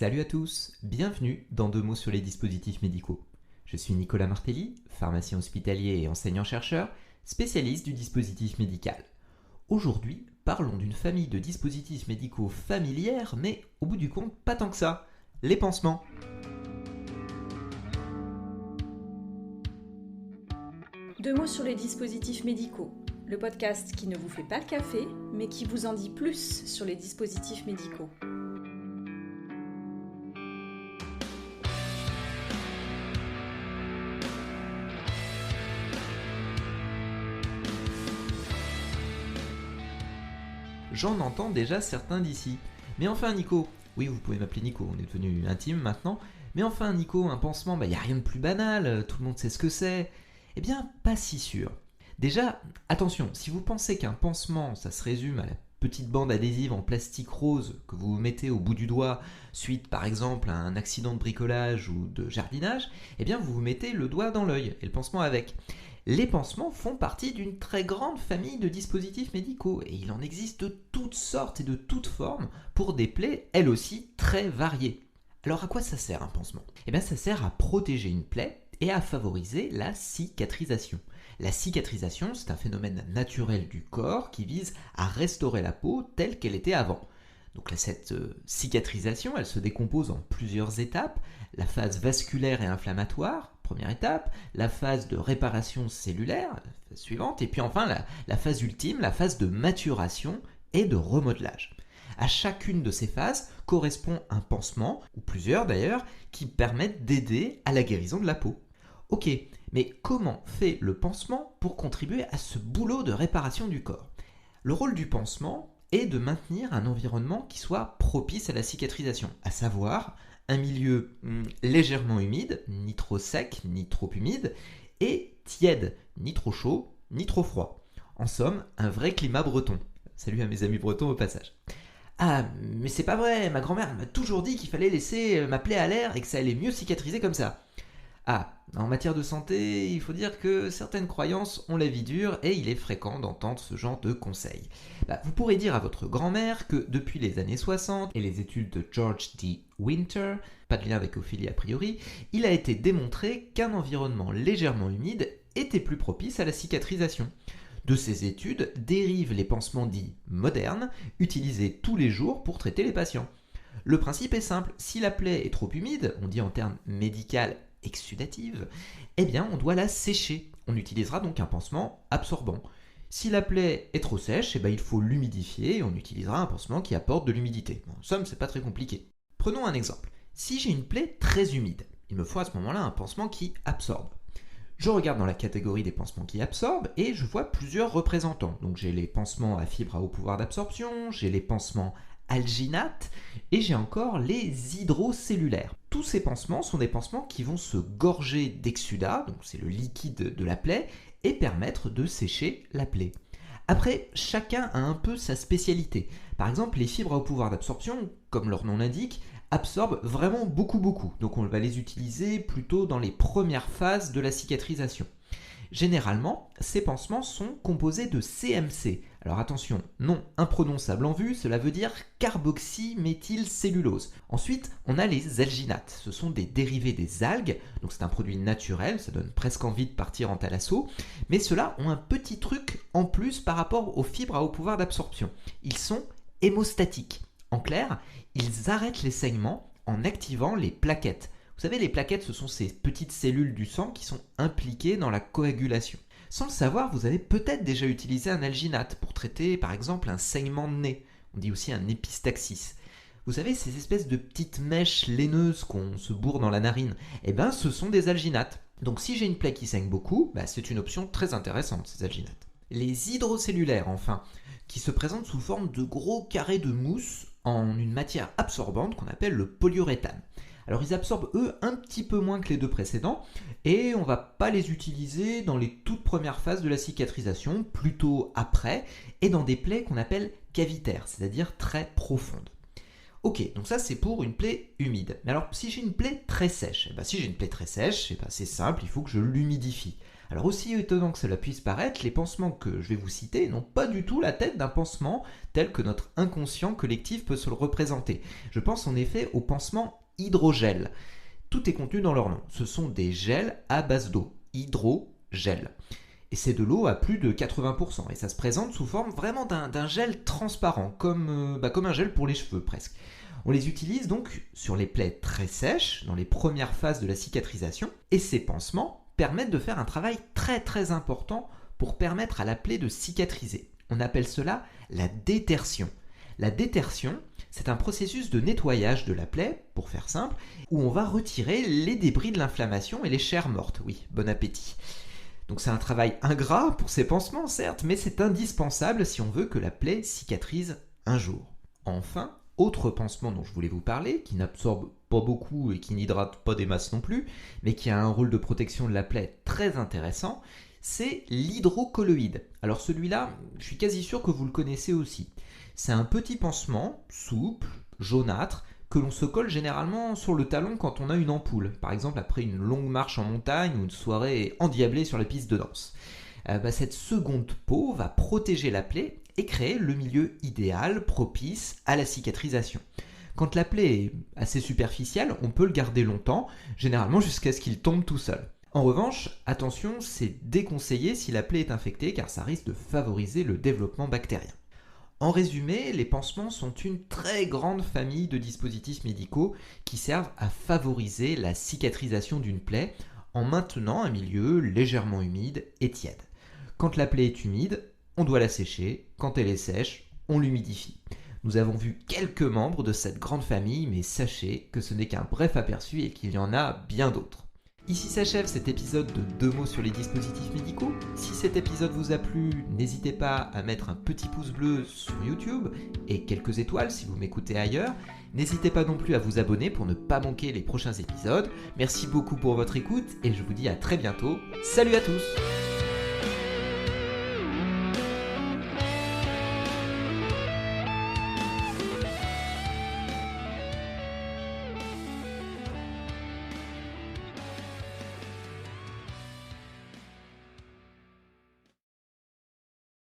Salut à tous, bienvenue dans 2 mots sur les dispositifs médicaux. Je suis Nicolas Martelly, pharmacien hospitalier et enseignant-chercheur, spécialiste du dispositif médical. Aujourd'hui, parlons d'une famille de dispositifs médicaux familières, mais au bout du compte, pas tant que ça, les pansements. Deux mots sur les dispositifs médicaux, le podcast qui ne vous fait pas le café, mais qui vous en dit plus sur les dispositifs médicaux. J'en entends déjà certains d'ici. Mais enfin Nico, oui vous pouvez m'appeler Nico, on est devenu intime maintenant, mais enfin Nico, un pansement, y a rien de plus banal, tout le monde sait ce que c'est. Eh bien, pas si sûr. Déjà, attention, si vous pensez qu'un pansement, ça se résume à la petite bande adhésive en plastique rose que vous mettez au bout du doigt suite par exemple à un accident de bricolage ou de jardinage, eh bien vous vous mettez le doigt dans l'œil et le pansement avec. Les pansements font partie d'une très grande famille de dispositifs médicaux et il en existe de toutes sortes et de toutes formes pour des plaies elles aussi très variées. Alors à quoi ça sert un pansement ? Eh bien ça sert à protéger une plaie et à favoriser la cicatrisation. La cicatrisation, c'est un phénomène naturel du corps qui vise à restaurer la peau telle qu'elle était avant. Donc cette cicatrisation, elle se décompose en plusieurs étapes. La phase vasculaire et inflammatoire, première étape, la phase de réparation cellulaire, phase suivante, et puis enfin la phase ultime, la phase de maturation et de remodelage. À chacune de ces phases correspond un pansement, ou plusieurs d'ailleurs, qui permettent d'aider à la guérison de la peau. Ok, mais comment fait le pansement pour contribuer à ce boulot de réparation du corps ? Le rôle du pansement est de maintenir un environnement qui soit propice à la cicatrisation, à savoir un milieu légèrement humide, ni trop sec, ni trop humide, et tiède, ni trop chaud, ni trop froid. En somme, un vrai climat breton. Salut à mes amis bretons au passage. Ah, mais c'est pas vrai, ma grand-mère m'a toujours dit qu'il fallait laisser ma plaie à l'air et que ça allait mieux cicatriser comme ça. Ah, en matière de santé, il faut dire que certaines croyances ont la vie dure et il est fréquent d'entendre ce genre de conseils. Vous pourrez dire à votre grand-mère que depuis les années 60 et les études de George D. Winter, pas de lien avec Ophélie a priori, il a été démontré qu'un environnement légèrement humide était plus propice à la cicatrisation. De ces études dérivent les pansements dits modernes, utilisés tous les jours pour traiter les patients. Le principe est simple, si la plaie est trop humide, on dit en termes médicaux exsudative, eh bien on doit la sécher. On utilisera donc un pansement absorbant. Si la plaie est trop sèche, il faut l'humidifier et on utilisera un pansement qui apporte de l'humidité. En somme, c'est pas très compliqué. Prenons un exemple. Si j'ai une plaie très humide, il me faut à ce moment-là un pansement qui absorbe. Je regarde dans la catégorie des pansements qui absorbent et je vois plusieurs représentants. Donc j'ai les pansements à fibres à haut pouvoir d'absorption, j'ai les pansements alginates et j'ai encore les hydrocellulaires. Tous ces pansements sont des pansements qui vont se gorger d'exsudat, donc c'est le liquide de la plaie, et permettre de sécher la plaie. Après, chacun a un peu sa spécialité. Par exemple, les fibres à haut pouvoir d'absorption, comme leur nom l'indique, absorbent vraiment beaucoup. Donc on va les utiliser plutôt dans les premières phases de la cicatrisation. Généralement, ces pansements sont composés de CMC. Alors attention, nom imprononçable en vue, cela veut dire carboxyméthylcellulose. Ensuite, on a les alginates. Ce sont des dérivés des algues, donc c'est un produit naturel, ça donne presque envie de partir en thalasso, mais ceux-là ont un petit truc en plus par rapport aux fibres à haut pouvoir d'absorption. Ils sont hémostatiques. En clair, ils arrêtent les saignements en activant les plaquettes. Vous savez, les plaquettes, ce sont ces petites cellules du sang qui sont impliquées dans la coagulation. Sans le savoir, vous avez peut-être déjà utilisé un alginate pour traiter par exemple un saignement de nez. On dit aussi un épistaxis. Vous savez, ces espèces de petites mèches laineuses qu'on se bourre dans la narine, ce sont des alginates. Donc si j'ai une plaie qui saigne beaucoup, c'est une option très intéressante, ces alginates. Les hydrocellulaires, enfin, qui se présentent sous forme de gros carrés de mousse en une matière absorbante qu'on appelle le polyuréthane. Alors ils absorbent eux un petit peu moins que les deux précédents et on ne va pas les utiliser dans les toutes premières phases de la cicatrisation, plutôt après et dans des plaies qu'on appelle cavitaires, c'est-à-dire très profondes. Ok, donc ça c'est pour une plaie humide. Mais alors si j'ai une plaie très sèche, c'est simple, il faut que je l'humidifie. Alors aussi étonnant que cela puisse paraître, les pansements que je vais vous citer n'ont pas du tout la tête d'un pansement tel que notre inconscient collectif peut se le représenter. Je pense en effet aux pansements hydrogel. Tout est contenu dans leur nom. Ce sont des gels à base d'eau, hydrogel. Et c'est de l'eau à plus de 80%. Et ça se présente sous forme vraiment d'un gel transparent, comme un gel pour les cheveux presque. On les utilise donc sur les plaies très sèches, dans les premières phases de la cicatrisation. Et ces pansements permettent de faire un travail très très important pour permettre à la plaie de cicatriser. On appelle cela la détertion. La détertion, c'est un processus de nettoyage de la plaie, pour faire simple, où on va retirer les débris de l'inflammation et les chairs mortes. Oui, bon appétit. Donc c'est un travail ingrat pour ces pansements, certes, mais c'est indispensable si on veut que la plaie cicatrise un jour. Enfin, autre pansement dont je voulais vous parler, qui n'absorbe pas beaucoup et qui n'hydrate pas des masses non plus, mais qui a un rôle de protection de la plaie très intéressant, c'est l'hydrocolloïde. Alors celui-là, je suis quasi sûr que vous le connaissez aussi. C'est un petit pansement, souple, jaunâtre, que l'on se colle généralement sur le talon quand on a une ampoule, par exemple après une longue marche en montagne ou une soirée endiablée sur la piste de danse. Cette seconde peau va protéger la plaie et créer le milieu idéal, propice à la cicatrisation. Quand la plaie est assez superficielle, on peut le garder longtemps, généralement jusqu'à ce qu'il tombe tout seul. En revanche, attention, c'est déconseillé si la plaie est infectée car ça risque de favoriser le développement bactérien. En résumé, les pansements sont une très grande famille de dispositifs médicaux qui servent à favoriser la cicatrisation d'une plaie en maintenant un milieu légèrement humide et tiède. Quand la plaie est humide, on doit la sécher. Quand elle est sèche, on l'humidifie. Nous avons vu quelques membres de cette grande famille, mais sachez que ce n'est qu'un bref aperçu et qu'il y en a bien d'autres. Ici s'achève cet épisode de 2 mots sur les dispositifs médicaux. Si cet épisode vous a plu, n'hésitez pas à mettre un petit pouce bleu sur YouTube et quelques étoiles si vous m'écoutez ailleurs. N'hésitez pas non plus à vous abonner pour ne pas manquer les prochains épisodes. Merci beaucoup pour votre écoute et je vous dis à très bientôt. Salut à tous!